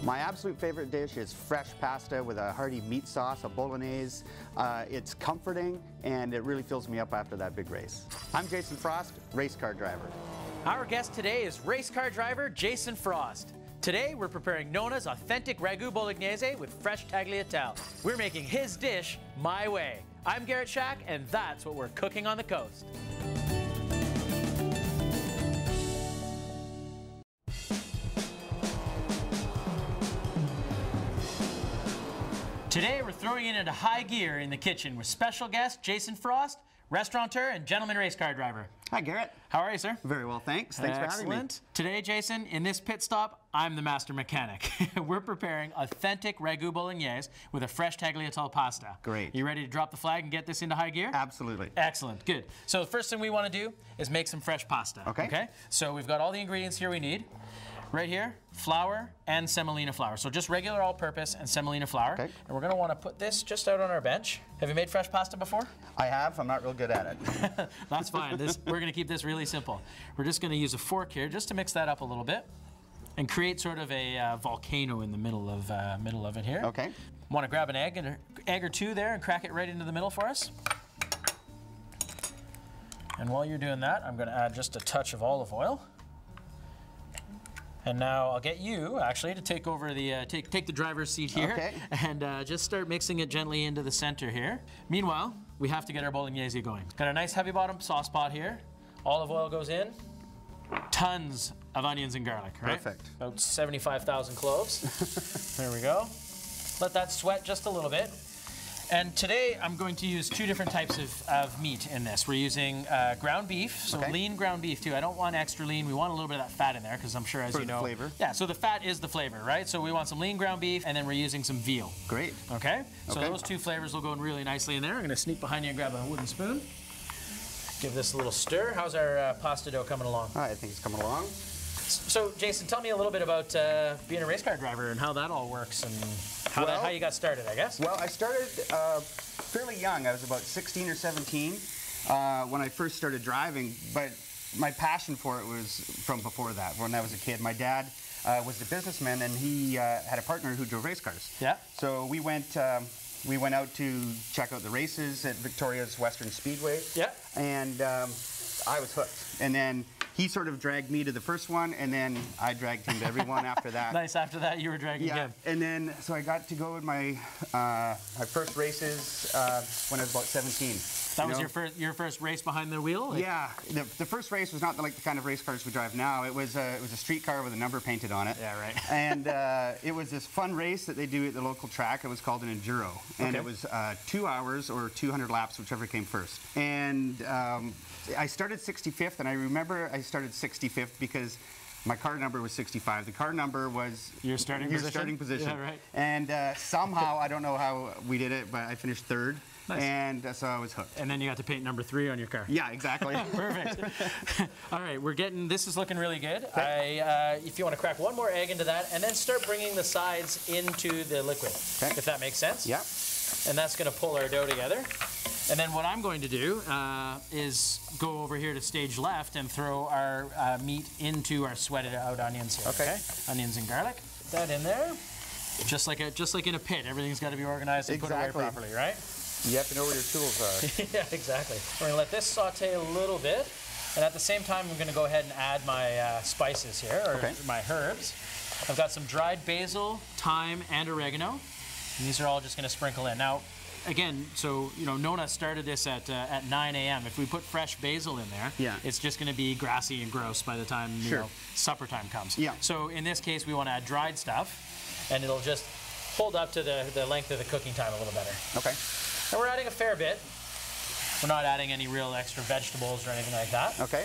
My absolute favorite dish is fresh pasta with a hearty meat sauce, a Bolognese. It's comforting and it really fills me up after that big race. I'm Jason Frost, race car driver. Our guest today is race car driver Jason Frost. Today we're preparing Nona's authentic ragu bolognese with fresh tagliatelle. We're making his dish my way. I'm Garrett Schack, and that's what we're cooking on the coast. Today we're throwing it into high gear in the kitchen with special guest Jason Frost, restaurateur and gentleman race car driver. Hi, Garrett. How are you, sir? Very well, thanks. Thanks for having me. Today, Jason, in this pit stop, I'm the master mechanic. We're preparing authentic ragu bolognese with a fresh tagliatelle pasta. Great. You ready to drop the flag and get this into high gear? Absolutely. Excellent. Good. So the first thing we want to do is make some fresh pasta. Okay. So we've got all the ingredients here we need. Right here, flour and semolina flour. So just regular all-purpose and semolina flour. Okay. And we're going to want to put this just out on our bench. Have you made fresh pasta before? I have. I'm not real good at it. That's fine. We're going to keep this really simple. We're just going to use a fork here just to mix that up a little bit and create sort of a volcano in the middle of it here. Okay. Want to grab an egg or two there and crack it right into the middle for us. And while you're doing that, I'm going to add just a touch of olive oil. And now I'll get you, actually, to take over the take the driver's seat here, okay. And just start mixing it gently into the center here. Meanwhile, we have to get our bolognese going. Got a nice heavy bottom sauce pot here. Olive oil goes in. Tons of onions and garlic, right? Perfect. About 75,000 cloves. There we go. Let that sweat just a little bit. And today I'm going to use two different types of meat in this. We're using ground beef, so lean ground beef too. I don't want extra lean. We want a little bit of that fat in there because I'm sure, as you know, flavor. Yeah, so the fat is the flavor, right? So we want some lean ground beef, and then we're using some veal. Great. Okay? So those two flavors will go in really nicely in there. I'm going to sneak behind you and grab a wooden spoon. Give this a little stir. How's our pasta dough coming along? I think it's coming along. So, Jason, tell me a little bit about being a race car driver and how that all works and how you got started, I guess. Well, I started fairly young. I was about 16 or 17 when I first started driving, but my passion for it was from before that. When I was a kid, my dad was a businessman, and he had a partner who drove race cars. Yeah. So we went out to check out the races at Victoria's Western Speedway. Yeah. And I was hooked. And then he sort of dragged me to the first one, and then I dragged him to every one after that. Nice. After that, you were dragging him. And then, so I got to go in my my first races when I was about 17. That was your first race behind the wheel? Like? Yeah. The first race was not like the kind of race cars we drive now. It was a street car with a number painted on it. Yeah, right. And it was this fun race that they do at the local track. It was called an enduro, and it was 2 hours or 200 laps, whichever came first. And I started 65th, and I remember I started 65th because my car number was 65. The car number was your starting position. Yeah, right. And somehow, I don't know how we did it, but I finished third. Nice. And so I was hooked. And then you got to paint number 3 on your car. Yeah, exactly. Perfect. All right, this is looking really good. If you want to crack one more egg into that, and then start bringing the sides into the liquid, if that makes sense. Yeah. And that's going to pull our dough together. And then what I'm going to do is go over here to stage left and throw our meat into our sweated out onions here. Okay. Onions and garlic. Put that in there. Just like in a pit, everything's got to be organized and put away properly, right? You have to know where your tools are. Yeah, exactly. We're going to let this saute a little bit, and at the same time, I'm going to go ahead and add my spices here, or my herbs. I've got some dried basil, thyme, and oregano, and these are all just going to sprinkle in. Now, again, so Nona started this at 9 a.m. If we put fresh basil in there, it's just going to be grassy and gross by the time supper time comes. Yeah. So in this case, we want to add dried stuff, and it'll just hold up to the length of the cooking time a little better. Okay. And we're adding a fair bit. We're not adding any real extra vegetables or anything like that. Okay.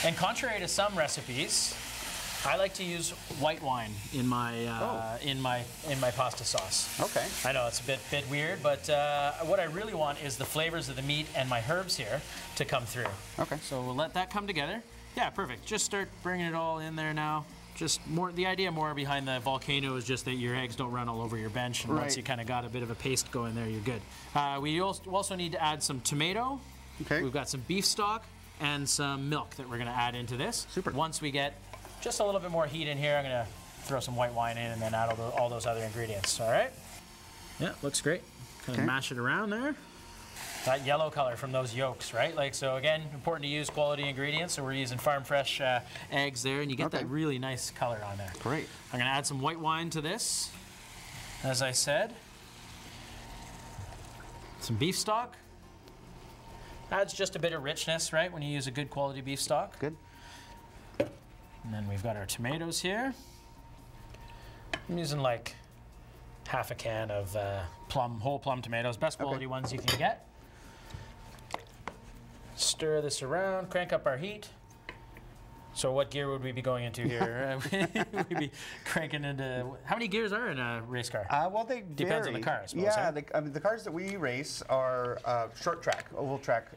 And contrary to some recipes, I like to use white wine in my in my pasta sauce. Okay. I know it's a bit weird, but what I really want is the flavors of the meat and my herbs here to come through. Okay. So we'll let that come together. Yeah, perfect. Just start bringing it all in there now. Just the idea more behind the volcano is just that your eggs don't run all over your bench, and once you kind of got a bit of a paste going there, you're good. We also need to add some tomato. Okay. We've got some beef stock and some milk that we're going to add into this. Super. Once we get just a little bit more heat in here. I'm gonna throw some white wine in and then add all those other ingredients, all right? Yeah, looks great. Kind of mash it around there. That yellow color from those yolks, right? Like, so again, important to use quality ingredients. So we're using farm fresh eggs there, and you get that really nice color on there. Great. I'm gonna add some white wine to this, as I said. Some beef stock. Adds just a bit of richness, right, when you use a good quality beef stock. Good. And then we've got our tomatoes here. I'm using like half a can of whole plum tomatoes, best quality ones you can get. Stir this around, crank up our heat. So what gear would we be going into here? We'd be cranking into, how many gears are in a race car? Well, they depends on the car, I suppose. Yeah, the cars that we race are short track, oval track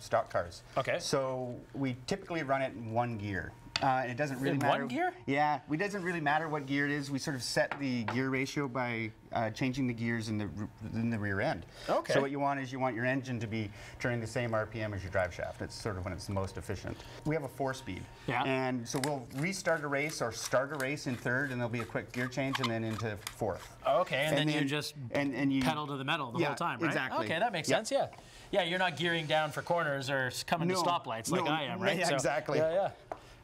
stock cars. Okay. So we typically run it in one gear. It doesn't really matter. One gear? Yeah, it doesn't really matter what gear it is. We sort of set the gear ratio by changing the gears in the rear end. Okay. So what you want is your engine to be turning the same RPM as your drive shaft. It's sort of when it's the most efficient. We have a 4-speed. Yeah. And so we'll restart a race or start a race in third, and there'll be a quick gear change, and then into fourth. Okay, and then you just pedal to the metal the whole time, right? Exactly. Okay, that makes sense. Yeah. Yeah, you're not gearing down for corners or coming to stoplights like I am, right? Yeah, so, exactly. Yeah.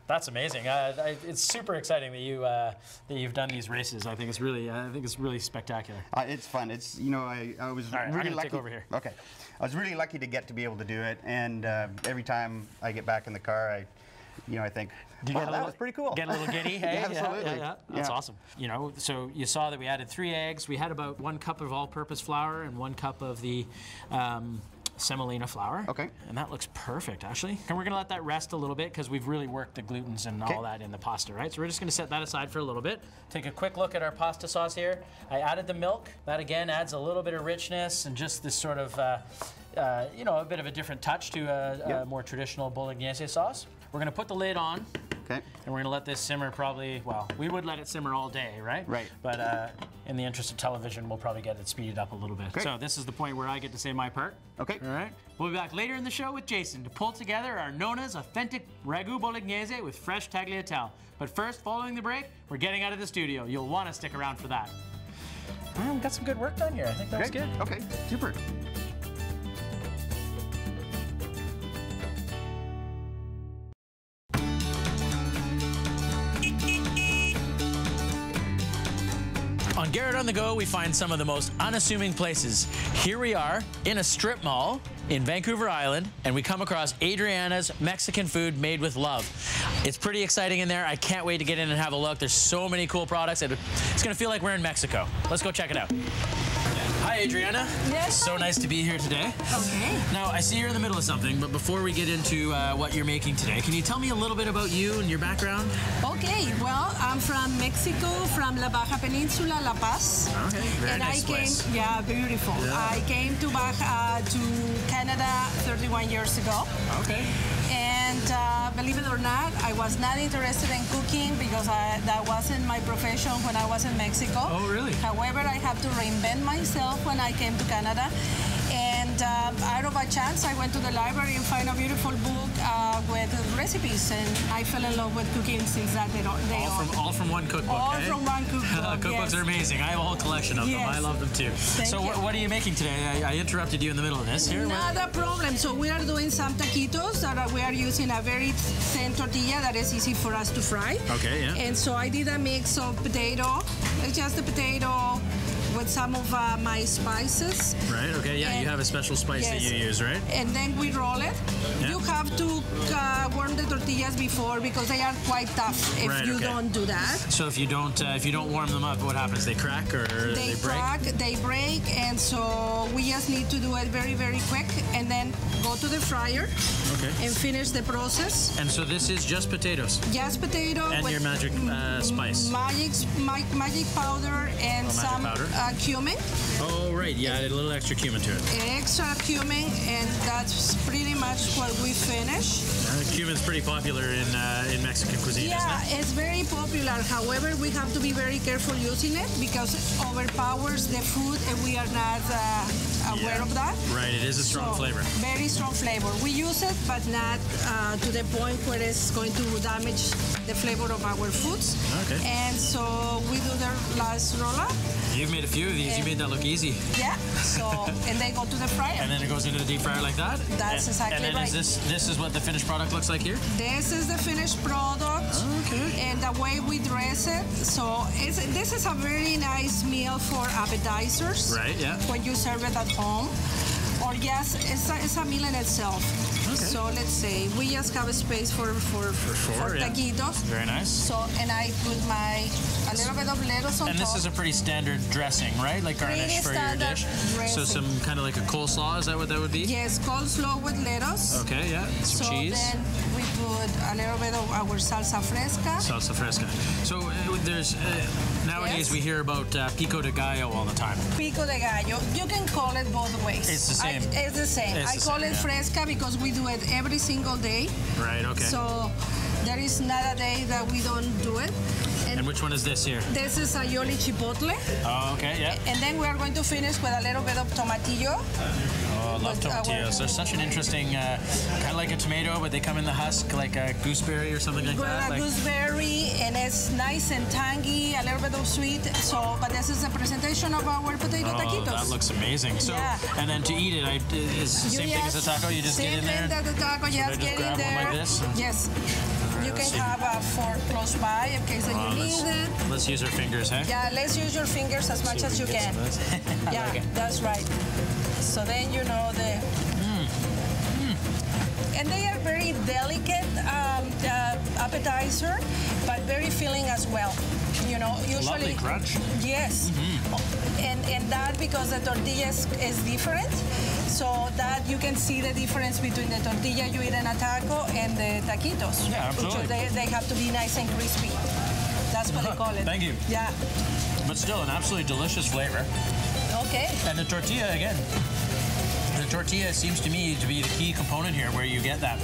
That's amazing. It's super exciting that you've done these races. I think it's really spectacular. It's fun. It's I was All right, really I'm gonna lucky. take over here. Okay, I was really lucky to get to be able to do it, and every time I get back in the car, I think, wow, that was pretty cool. Get a little giddy, hey? Yeah, absolutely. Yeah. That's awesome. So you saw that we added 3 eggs. We had about 1 cup of all-purpose flour and 1 cup of the semolina flour. Okay. And that looks perfect, actually. And we're gonna let that rest a little bit because we've really worked the glutens and all that in the pasta, right? So we're just gonna set that aside for a little bit. Take a quick look at our pasta sauce here. I added the milk. That again adds a little bit of richness and just this sort of, a bit of a different touch to a more traditional Bolognese sauce. We're gonna put the lid on. Okay. And we're gonna let this simmer probably, we would let it simmer all day, right? Right. But in the interest of television, we'll probably get it speeded up a little bit. Okay. So this is the point where I get to say my part. Okay. All right. We'll be back later in the show with Jason to pull together our Nona's authentic ragu bolognese with fresh tagliatelle. But first, following the break, we're getting out of the studio. You'll want to stick around for that. Well, we got some good work done here. I think that was good. Okay, super. On Garrett on the Go, we find some of the most unassuming places. Here we are in a strip mall in Vancouver Island, and we come across Adriana's Mexican food made with love. It's pretty exciting in there. I can't wait to get in and have a look. There's so many cool products. It's gonna feel like we're in Mexico. Let's go check it out. Hi, Adriana. Yes. So nice to be here today. Okay. Now, I see you're in the middle of something, but before we get into what you're making today, can you tell me a little bit about you and your background? Okay, well, I'm from Mexico, from La Baja Peninsula, La Paz. Okay, very nice place. Yeah, beautiful. Yeah. I came to Canada 31 years ago. Okay. And believe it or not, I was not interested in cooking because that wasn't my profession when I was in Mexico. Oh, really? However, I had to reinvent myself when I came to Canada. And out of a chance, I went to the library and found a beautiful book with recipes, and I fell in love with cooking since that day on. All from one cookbook, All from one cookbook, Cookbooks are amazing. I have a whole collection of them. I love them too. Thank you. What are you making today? I interrupted you in the middle of this here. Not a problem. So we are doing some taquitos that we are using a very thin tortilla that is easy for us to fry. Okay, yeah. And so I did a mix of potato, just the potato, with some of my spices. Right, okay, yeah, And you have a special spice that you use, right? And then we roll it. Yeah. You have to warm the tortillas before because they are quite tough if you don't do that. So if you don't warm them up, what happens? They crack or they break? They break, and so we just need to do it very, very quick, and then go to the fryer and finish the process. And so this is just potatoes? Just potato and with your magic spice? Magic powder and some cumin. Oh, right. Yeah, added a little extra cumin to it. Extra cumin, and that's pretty much what we finish. Cumin's pretty popular in Mexican cuisine, isn't it? It's very popular. However, we have to be very careful using it because it overpowers the food, and we are not aware of that. Right, it is a strong flavor. Very strong flavor. We use it, but not to the point where it's going to damage the flavor of our foods. Okay. And so we do the last roll-up. You've made a few of these. You made that look easy. Yeah. So, and they go to the fryer. And then it goes into the deep fryer like that? That's exactly right. And then this is what the finished product looks like here? This is the finished product. Okay. And the way we dress it. So this is a very nice meal for appetizers. Right, yeah. When you serve it at home. Or yes, it's a meal in itself. Okay. So let's say we just have a space for taquitos. Very nice. So and I put a little bit of lettuce on top. And this is a pretty standard dressing, right? Like garnish for your dish. Dressing. So some kind of like a coleslaw, is that what that would be? Yes, coleslaw with lettuce. Okay, yeah. Some cheese. So then we put a little bit of our salsa fresca. Salsa fresca. So there's nowadays we hear about pico de gallo all the time. Pico de gallo. You can call it both ways. It's the same. It's the same. I call it fresca because we do it every single day. Right, okay. So there is not a day that we don't do it. And which one is this here? This is aioli chipotle. Oh, okay, yeah. And then we are going to finish with a little bit of tomatillo. Oh, I love tomatillos. They're such an interesting, kind of like a tomato, but they come in the husk, like a gooseberry or something like that. Gooseberry, and it's nice and tangy, a little bit of sweet. So, but this is the presentation of our potato taquitos. That looks amazing. So, and then to eat it, it's the same thing as a taco. You just get in there. Same thing as the taco. Just get in there. Like this? Yes. You can have a fork close by in case that you need it. Let's use our fingers, hey? Yeah, let's use your fingers as much as you can. Yeah, like that's right. So then you know the... And they are very delicate appetizer, but very filling as well. You know, usually... Lovely crunch. Yes. And that because the tortilla is different. So that you can see the difference between the tortilla you eat in a taco and the taquitos. Yeah, absolutely. Which they have to be nice and crispy. That's what they call it. Thank you. Yeah. But still, an absolutely delicious flavor. Okay. And the tortilla, again, the tortilla seems to me to be the key component here, where you get that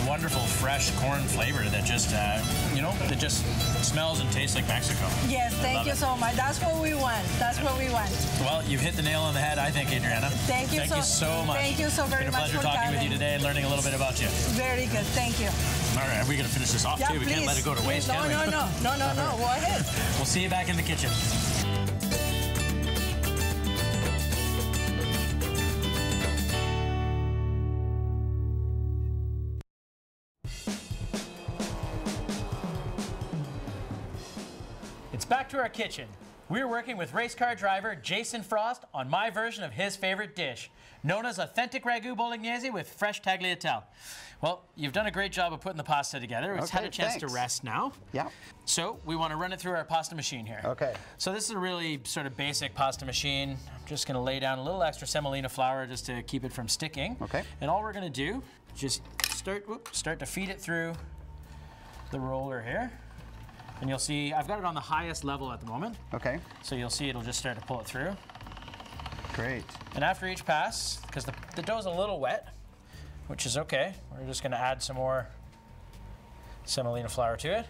wonderful fresh corn flavor that just, that just smells and tastes like Mexico. Yes, thank you so much. That's what we want. That's what we want. Well, you've hit the nail on the head, I think, Adriana. Thank you so much. Thank you so very much. It's been a pleasure talking with you today and learning a little bit about you. Very good. Thank you. All right, are we going to finish this off too? We can't let it go to waste, can we? No. Go ahead. We'll see you back in the kitchen. It's back to our kitchen. We're working with race car driver Jason Frost on my version of his favorite dish, known as authentic ragu bolognese with fresh tagliatelle. Well, you've done a great job of putting the pasta together. It's had a chance to rest now. Yeah. So we want to run it through our pasta machine here. Okay. So this is a really sort of basic pasta machine. I'm just going to lay down a little extra semolina flour just to keep it from sticking. Okay. And all we're going to do is just start to feed it through the roller here. And you'll see, I've got it on the highest level at the moment. Okay. So you'll see it'll just start to pull it through. Great. And after each pass, because the dough's a little wet, which is okay, we're just going to add some more semolina flour to it.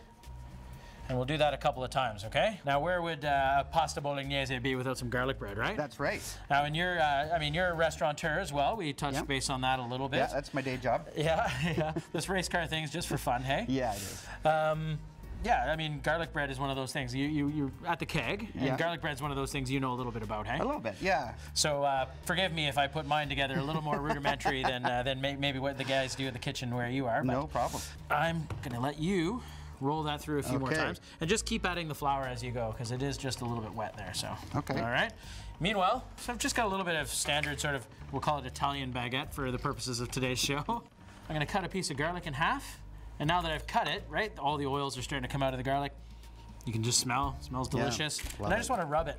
And we'll do that a couple of times, okay? Now, where would pasta bolognese be without some garlic bread, right? That's right. Now, and you're a restaurateur as well. We touched base on that a little bit. Yeah, that's my day job. Yeah. This race car thing's just for fun, hey? Yeah, it is. Yeah, I mean, garlic bread is one of those things. You're at the keg, and garlic bread's one of those things you know a little bit about, hey? A little bit, yeah. So forgive me if I put mine together a little more rudimentary than maybe what the guys do in the kitchen where you are. No problem. I'm going to let you roll that through a few more times, and just keep adding the flour as you go, because it is just a little bit wet there, so. Okay. All right. Meanwhile, so I've just got a little bit of standard sort of, we'll call it Italian baguette for the purposes of today's show. I'm going to cut a piece of garlic in half, and now that I've cut it, right, all the oils are starting to come out of the garlic. You can just smell. It smells delicious. And I just want to rub it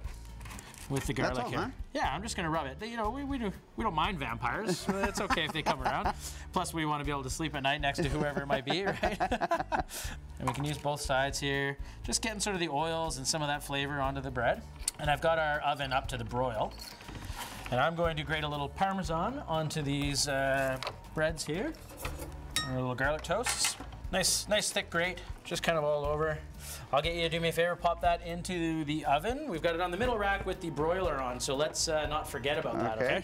with the garlic here. Huh? Yeah, I'm just going to rub it. You know, we don't mind vampires. It's okay if they come around. Plus, we want to be able to sleep at night next to whoever it might be, right? And we can use both sides here. Just getting sort of the oils and some of that flavor onto the bread. And I've got our oven up to the broil. And I'm going to grate a little Parmesan onto these breads here. Our little garlic toasts. Nice thick grate, just kind of all over. I'll get you to do me a favor, pop that into the oven. We've got it on the middle rack with the broiler on, so let's not forget about that, okay?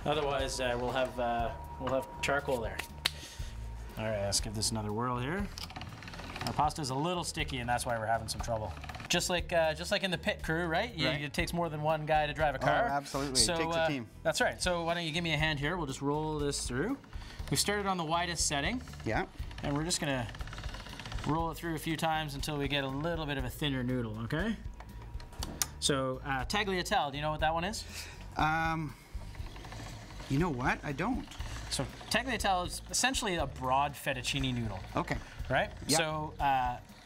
Otherwise, we'll have charcoal there. All right, let's give this another whirl here. Our pasta's a little sticky, and that's why we're having some trouble. Just like in the pit crew, right? It takes more than one guy to drive a car. Oh, absolutely. So, it takes a team. That's right. So why don't you give me a hand here? We'll just roll this through. We started on the widest setting. Yeah. And we're just gonna roll it through a few times until we get a little bit of a thinner noodle, okay? So tagliatelle, do you know what that one is? You know what? I don't. So tagliatelle is essentially a broad fettuccine noodle. Okay. Right? Yep. So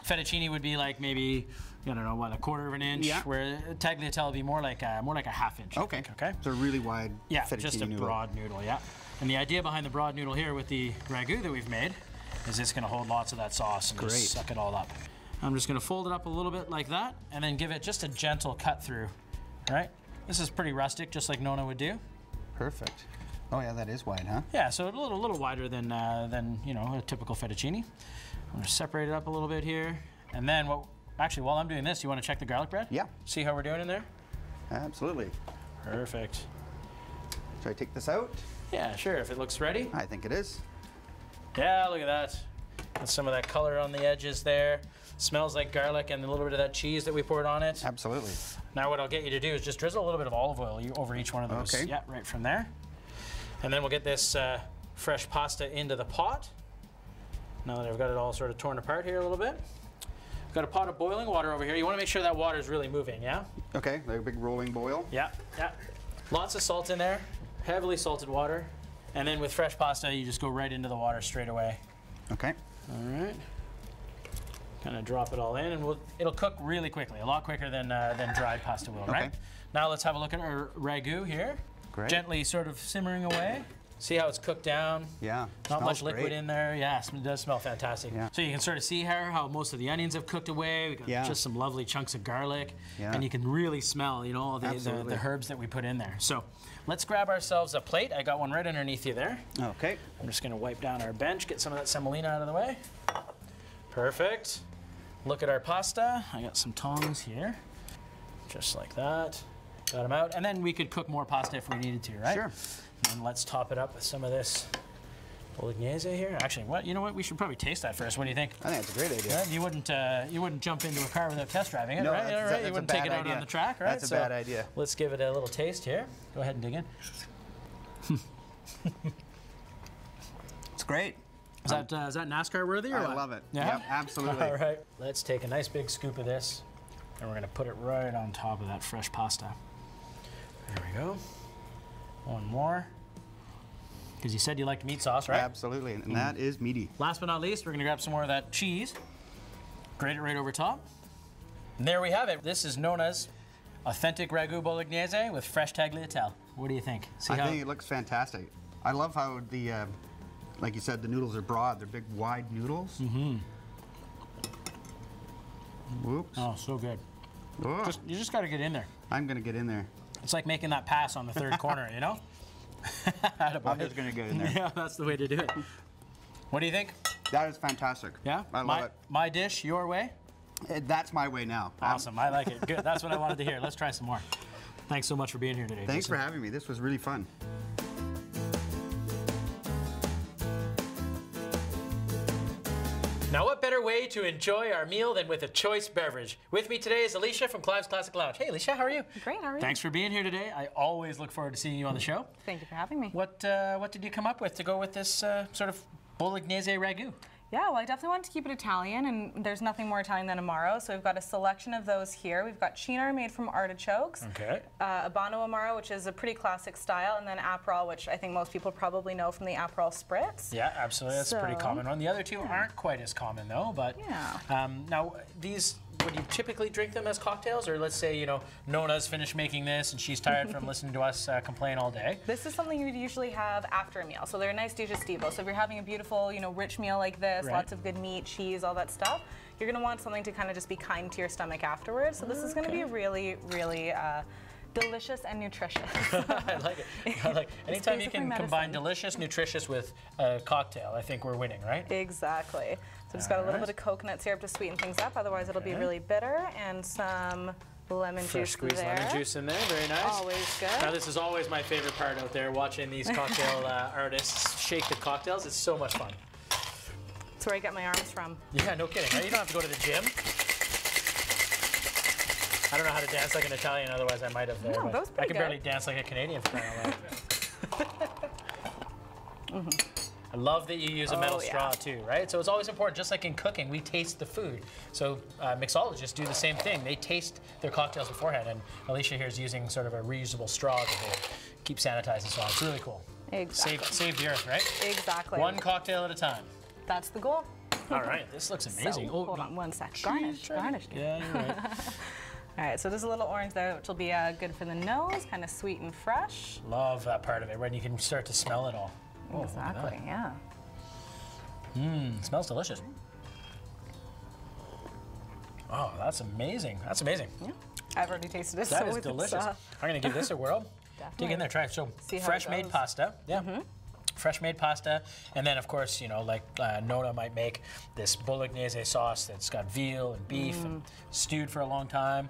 fettuccine would be like maybe, I don't know, what, a quarter of an inch, where tagliatelle would be more like a half inch. Okay. Okay. So really wide fettuccine just a noodle. broad noodle, yeah. And the idea behind the broad noodle here with the ragu that we've made is it's gonna hold lots of that sauce and just suck it all up. I'm just gonna fold it up a little bit like that and then give it just a gentle cut through, right? This is pretty rustic, just like Nona would do. Perfect. Oh yeah, that is wide, huh? Yeah, so a little wider than a typical fettuccine. I'm gonna separate it up a little bit here. And then actually, while I'm doing this, you wanna check the garlic bread? Yeah. See how we're doing in there? Absolutely. Perfect. Should I take this out? Yeah, sure, if it looks ready. I think it is. Yeah, look at that. Got some of that color on the edges there. Smells like garlic and a little bit of that cheese that we poured on it. Absolutely. Now what I'll get you to do is just drizzle a little bit of olive oil over each one of those. Okay. Yeah, right from there. And then we'll get this fresh pasta into the pot. Now that I've got it all sort of torn apart here a little bit. I've got a pot of boiling water over here. You want to make sure that water is really moving, yeah? Okay, like a big rolling boil. Yeah, yeah. Lots of salt in there, heavily salted water. And then with fresh pasta, you just go right into the water straight away. Okay. All right. Kind of drop it all in, and it'll cook really quickly, a lot quicker than dried pasta will, right? Now let's have a look at our ragu here. Great. Gently sort of simmering away. See how it's cooked down? Yeah. Not much liquid in there. Yeah, it does smell fantastic. Yeah. So you can sort of see how most of the onions have cooked away. We got just some lovely chunks of garlic. Yeah. And you can really smell, all the herbs that we put in there. So let's grab ourselves a plate. I got one right underneath you there. Okay. I'm just gonna wipe down our bench, get some of that semolina out of the way. Perfect. Look at our pasta. I got some tongs here. Just like that. Got them out. And then we could cook more pasta if we needed to, right? Sure. And let's top it up with some of this Bolognese here. Actually, you know what? We should probably taste that first. What do you think? I think that's a great idea. Yeah, you wouldn't jump into a car without test driving it, no, right? That's you wouldn't take it out on the track, right? That's a bad idea. Let's give it a little taste here. Go ahead and dig in. It's great. Is that NASCAR worthy or what? I love it. Yeah? Yep, absolutely. All right. Let's take a nice big scoop of this, and we're gonna put it right on top of that fresh pasta. There we go. One more. Because you said you liked meat sauce, right? Absolutely, and that is meaty. Last but not least, we're gonna grab some more of that cheese. Grate it right over top. And there we have it. This is Nona's authentic ragu bolognese with fresh tagliatelle. What do you think? I think it looks fantastic. I love how like you said, the noodles are broad. They're big, wide noodles. Mm-hmm. Whoops. Oh, so good. Oh. You just gotta get in there. I'm gonna get in there. It's like making that pass on the third corner, you know? I'm just gonna get in there. Yeah, that's the way to do it. What do you think? That is fantastic. Yeah? I love it. My dish, your way? That's my way now. Awesome, I like it. Good, that's what I wanted to hear. Let's try some more. Thanks so much for being here today. Thanks for having me. This was really fun. Now, what better way to enjoy our meal than with a choice beverage? With me today is Alisha from CLIVE'S Classic Lounge. Hey, Alisha, how are you? Great, how are you? Thanks for being here today. I always look forward to seeing you on the show. Thank you for having me. What did you come up with to go with this sort of Bolognese ragu? Yeah, well, I definitely wanted to keep it Italian, and there's nothing more Italian than amaro, so we've got a selection of those here. We've got chinar made from artichokes, okay. Abano amaro, which is a pretty classic style, and then Aperol, which I think most people probably know from the Aperol Spritz. Yeah, absolutely. That's a pretty common one. The other two aren't quite as common, though, but now these, would you typically drink them as cocktails, or let's say, Nona's finished making this and she's tired from listening to us complain all day? This is something you'd usually have after a meal, so they're a nice digestivo. So if you're having a beautiful, rich meal like this, lots of good meat, cheese, all that stuff, you're gonna want something to kind of just be kind to your stomach afterwards. So this is gonna be really, really delicious and nutritious. I like it. I like anytime you can medicine. combine delicious, nutritious with a cocktail, I think we're winning, right? Exactly. So just got a little bit of coconut syrup to sweeten things up, otherwise it'll be really bitter, and some lemon juice Squeezed there. lemon juice in there, very nice. Always good. Now this is always my favorite part out there, watching these cocktail artists shake the cocktails. It's so much fun. That's where I get my arms from. Yeah, no kidding. Right? You don't have to go to the gym. I don't know how to dance like an Italian, otherwise I might have there. No, But that was I pretty can good. barely dance like a Canadian for crying out loud. I love that you use a metal straw too, right? So it's always important, just like in cooking, we taste the food. So mixologists do the same thing. They taste their cocktails beforehand, and Alisha here is using sort of a reusable straw to keep sanitizing so on. It's really cool. Exactly. Save the earth, right? Exactly. One cocktail at a time. That's the goal. All right, this looks amazing. So, hold on one sec. Garnish. Garnish. Yeah, you're right. All right, so there's a little orange there, which will be good for the nose, kind of sweet and fresh. Love that part of it, when you can start to smell it all. Oh, Exactly, yeah. Mmm, smells delicious. Oh, that's amazing. That's amazing. Yeah. I've already tasted it. That so is it's, delicious. I'm gonna give this a whirl. Dig in there, try it. So See how fresh it made goes. pasta. Yeah. Fresh made pasta, and then of course, you know, like Nona might make this Bolognese sauce that's got veal and beef and stewed for a long time.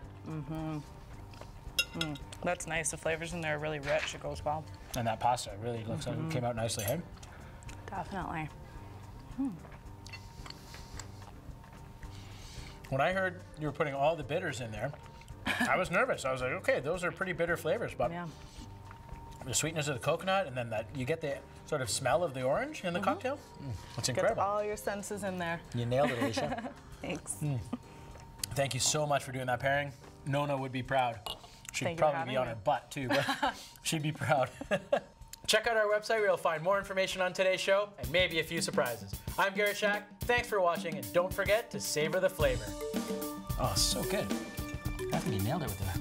That's nice. The flavors in there are really rich. It goes well. And that pasta really looks like it came out nicely, hey? Definitely. When I heard you were putting all the bitters in there, I was nervous. I was like, okay, those are pretty bitter flavors, but Yeah. the sweetness of the coconut, and then that you get the sort of smell of the orange in the cocktail. It's Get incredible. all your senses in there. You nailed it, Alisha. Thanks. Thank you so much for doing that pairing. Nona would be proud. She'd Thank you for probably be having on me. her butt too, but she'd be proud. Check out our website where you'll find more information on today's show and maybe a few surprises. I'm Garrett Schack. Thanks for watching, and don't forget to savor the flavor. Oh, so good. I think you nailed it with the